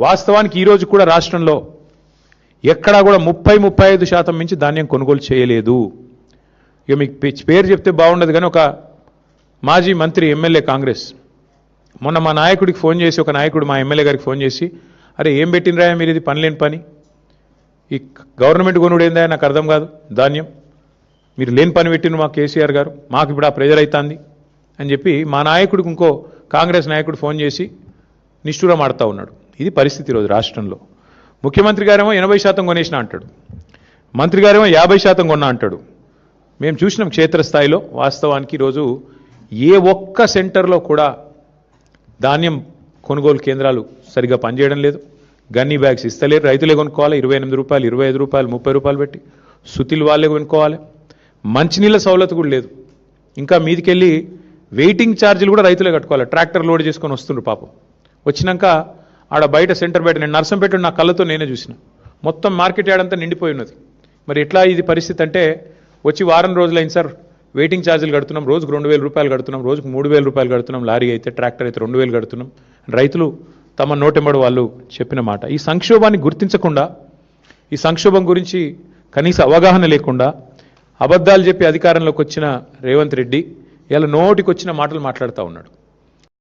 వాస్తవానికి ఈరోజు కూడా రాష్ట్రంలో ఎక్కడా కూడా 30-35% మించి ధాన్యం కొనుగోలు చేయలేదు. ఇక మీకు పేరు చెప్తే బాగుండదు కానీ ఒక మాజీ మంత్రి ఎమ్మెల్యే కాంగ్రెస్ మొన్న మా నాయకుడికి ఫోన్ చేసి, ఒక నాయకుడు మా ఎమ్మెల్యే గారికి ఫోన్ చేసి, అరే ఏం పెట్టినరా మీరు, ఇది పని లేని పని, ఈ గవర్నమెంట్ కొనుడు ఏందా నాకు అర్థం కాదు, ధాన్యం మీరు లేని పని పెట్టిన మా కేసీఆర్ గారు, మాకు ఇప్పుడు ఆ ప్రెజర్ అవుతుంది అని చెప్పి మా నాయకుడికి ఇంకో కాంగ్రెస్ నాయకుడు ఫోన్ చేసి నిష్ఠూరం ఆడుతూ ఉన్నాడు. ఇది పరిస్థితి ఈరోజు రాష్ట్రంలో. ముఖ్యమంత్రి గారేమో 80% కొనేసిన అంటాడు, మంత్రి గారేమో 50% కొన్నా అంటాడు. మేము చూసినాం క్షేత్రస్థాయిలో. వాస్తవానికి ఈరోజు ఏ ఒక్క సెంటర్లో కూడా ధాన్యం కొనుగోలు కేంద్రాలు సరిగా పనిచేయడం లేదు. గన్నీ బ్యాగ్స్ ఇస్తలేరు, రైతులే కొనుక్కోవాలి. 28 రూపాయలు, 25 రూపాయలు, 30 రూపాయలు పెట్టి సుతిలు వాళ్ళే కొనుక్కోవాలి. మంచినీళ్ళ సౌలత్ కూడా లేదు. ఇంకా మీదికెళ్ళి వెయిటింగ్ ఛార్జీలు కూడా రైతులే కట్టుకోవాలి. ట్రాక్టర్ లోడ్ చేసుకొని వస్తుండ్రు పాపం. వచ్చినాక ఆడ బయట సెంటర్ బయట, నేను నర్సంపేట నా కళ్ళతో నేనే చూసిన, మొత్తం మార్కెట్ యార్డ్ నిండిపోయి ఉన్నది. మరి ఎట్లా ఇది పరిస్థితి అంటే, వచ్చి వారం రోజులైంది సార్, వెయిటింగ్ ఛార్జీలు కడుతున్నాం, రోజుకు 2000 రూపాయలు కడుతున్నాం, రోజుకు 3000 రూపాయలు కడుతున్నాం, లారీ అయితే ట్రాక్టర్ అయితే 2000 కడుతున్నాం. రైతులు తమ నోటెంబడి వాళ్ళు చెప్పిన మాట. ఈ సంక్షోభాన్ని గుర్తించకుండా, ఈ సంక్షోభం గురించి కనీస అవగాహన లేకుండా అబద్ధాలు చెప్పి అధికారంలోకి వచ్చిన రేవంత్ రెడ్డి ఇలా నోటికి వచ్చిన మాటలు మాట్లాడుతూ ఉన్నాడు.